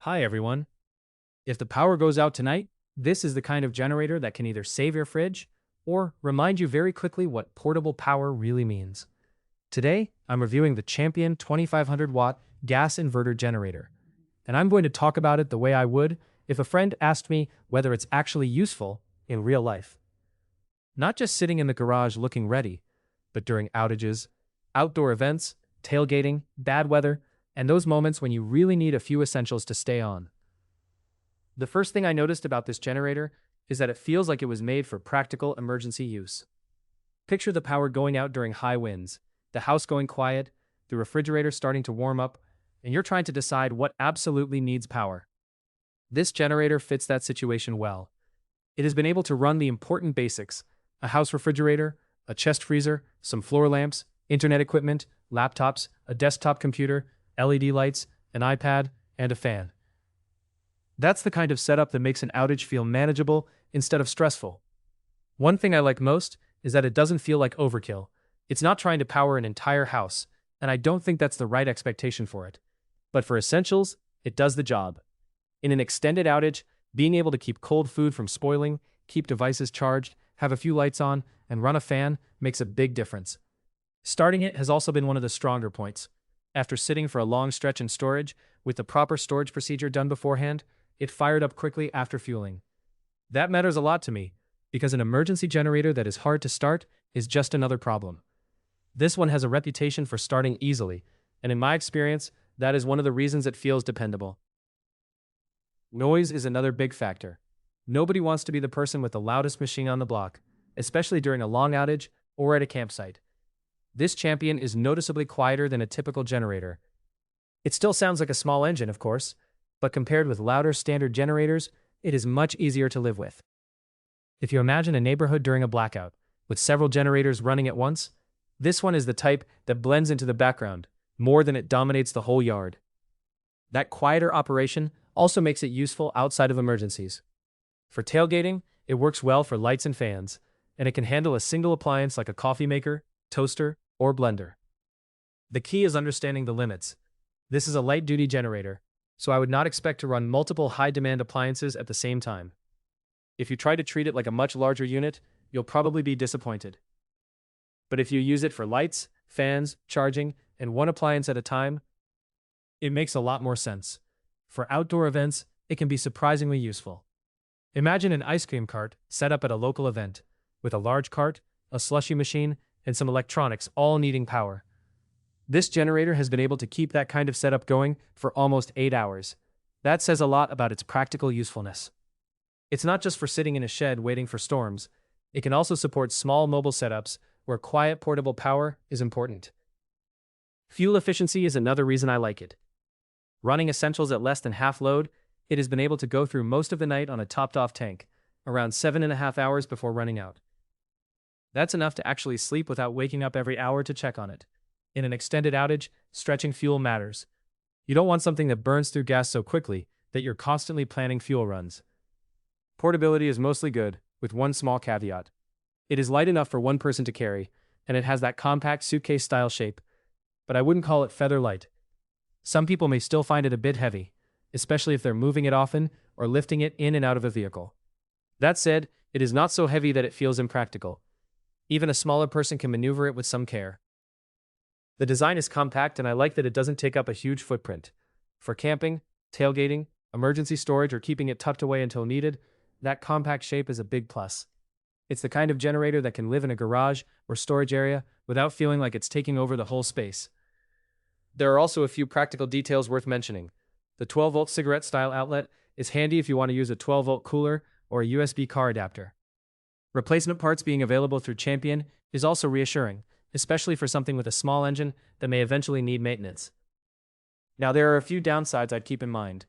Hi everyone. If the power goes out tonight, this is the kind of generator that can either save your fridge or remind you very quickly what portable power really means. Today, I'm reviewing the Champion 2500 watt gas inverter generator, and I'm going to talk about it the way I would if a friend asked me whether it's actually useful in real life. Not just sitting in the garage looking ready, but during outages, outdoor events, tailgating, bad weather, and those moments when you really need a few essentials to stay on. The first thing I noticed about this generator is that it feels like it was made for practical emergency use. Picture the power going out during high winds, the house going quiet, the refrigerator starting to warm up, and you're trying to decide what absolutely needs power. This generator fits that situation well. It has been able to run the important basics: a house refrigerator, a chest freezer, some floor lamps, internet equipment, laptops, a desktop computer, LED lights, an iPad, and a fan. That's the kind of setup that makes an outage feel manageable instead of stressful. One thing I like most is that it doesn't feel like overkill. It's not trying to power an entire house, and I don't think that's the right expectation for it. But for essentials, it does the job. In an extended outage, being able to keep cold food from spoiling, keep devices charged, have a few lights on, and run a fan makes a big difference. Starting it has also been one of the stronger points. After sitting for a long stretch in storage, with the proper storage procedure done beforehand, it fired up quickly after fueling. That matters a lot to me, because an emergency generator that is hard to start is just another problem. This one has a reputation for starting easily, and in my experience, that is one of the reasons it feels dependable. Noise is another big factor. Nobody wants to be the person with the loudest machine on the block, especially during a long outage or at a campsite. This Champion is noticeably quieter than a typical generator. It still sounds like a small engine, of course, but compared with louder standard generators, it is much easier to live with. If you imagine a neighborhood during a blackout, with several generators running at once, this one is the type that blends into the background, more than it dominates the whole yard. That quieter operation also makes it useful outside of emergencies. For tailgating, it works well for lights and fans, and it can handle a single appliance like a coffee maker, toaster, or blender. The key is understanding the limits. This is a light-duty generator, so I would not expect to run multiple high-demand appliances at the same time. If you try to treat it like a much larger unit, you'll probably be disappointed. But if you use it for lights, fans, charging, and one appliance at a time, it makes a lot more sense. For outdoor events, it can be surprisingly useful. Imagine an ice cream cart set up at a local event, with a large cart, a slushie machine, and some electronics all needing power. This generator has been able to keep that kind of setup going for almost 8 hours. That says a lot about its practical usefulness. It's not just for sitting in a shed waiting for storms. It can also support small mobile setups where quiet portable power is important. Fuel efficiency is another reason I like it. Running essentials at less than half load, it has been able to go through most of the night on a topped-off tank, around 7.5 hours before running out. That's enough to actually sleep without waking up every hour to check on it. In an extended outage, stretching fuel matters. You don't want something that burns through gas so quickly that you're constantly planning fuel runs. Portability is mostly good, with one small caveat. It is light enough for one person to carry, and it has that compact suitcase-style shape, but I wouldn't call it feather light. Some people may still find it a bit heavy, especially if they're moving it often or lifting it in and out of a vehicle. That said, it is not so heavy that it feels impractical. Even a smaller person can maneuver it with some care. The design is compact, and I like that it doesn't take up a huge footprint. For camping, tailgating, emergency storage, or keeping it tucked away until needed, that compact shape is a big plus. It's the kind of generator that can live in a garage or storage area without feeling like it's taking over the whole space. There are also a few practical details worth mentioning. The 12-volt cigarette-style outlet is handy if you want to use a 12-volt cooler or a USB car adapter. Replacement parts being available through Champion is also reassuring, especially for something with a small engine that may eventually need maintenance. Now, there are a few downsides I'd keep in mind.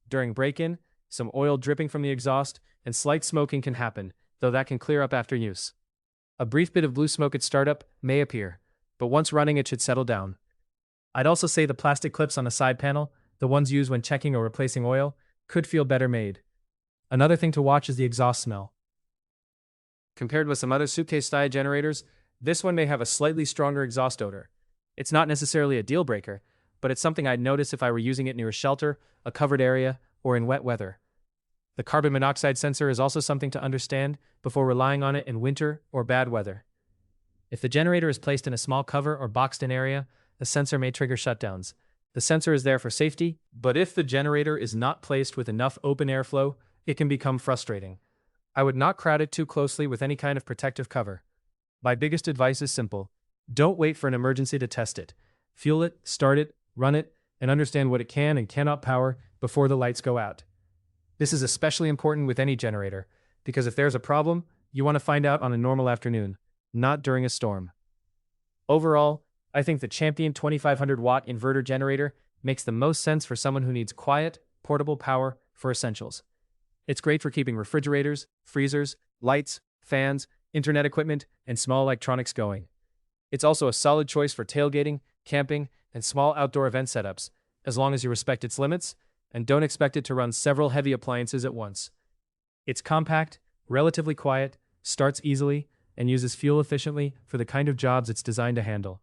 During break-in, some oil dripping from the exhaust and slight smoking can happen, though that can clear up after use. A brief bit of blue smoke at startup may appear, but once running it should settle down. I'd also say the plastic clips on the side panel, the ones used when checking or replacing oil, could feel better made. Another thing to watch is the exhaust smell. Compared with some other suitcase-style generators, this one may have a slightly stronger exhaust odor. It's not necessarily a deal breaker, but it's something I'd notice if I were using it near a shelter, a covered area, or in wet weather. The carbon monoxide sensor is also something to understand before relying on it in winter or bad weather. If the generator is placed in a small cover or boxed-in area, the sensor may trigger shutdowns. The sensor is there for safety, but if the generator is not placed with enough open airflow, it can become frustrating. I would not crowd it too closely with any kind of protective cover. My biggest advice is simple. Don't wait for an emergency to test it. Fuel it, start it, run it, and understand what it can and cannot power before the lights go out. This is especially important with any generator, because if there's a problem, you want to find out on a normal afternoon, not during a storm. Overall, I think the Champion 2500-watt inverter generator makes the most sense for someone who needs quiet, portable power for essentials. It's great for keeping refrigerators, freezers, lights, fans, internet equipment, and small electronics going. It's also a solid choice for tailgating, camping, and small outdoor event setups, as long as you respect its limits and don't expect it to run several heavy appliances at once. It's compact, relatively quiet, starts easily, and uses fuel efficiently for the kind of jobs it's designed to handle.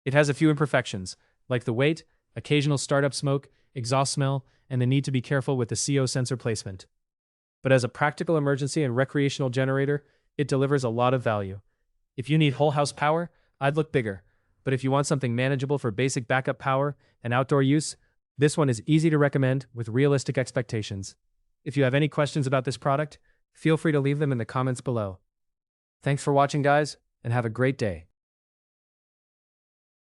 It has a few imperfections, like the weight, occasional startup smoke, exhaust smell, and the need to be careful with the CO sensor placement. But as a practical emergency and recreational generator, it delivers a lot of value. If you need whole house power, I'd look bigger. But if you want something manageable for basic backup power and outdoor use, this one is easy to recommend with realistic expectations. If you have any questions about this product, feel free to leave them in the comments below. Thanks for watching, guys, and have a great day.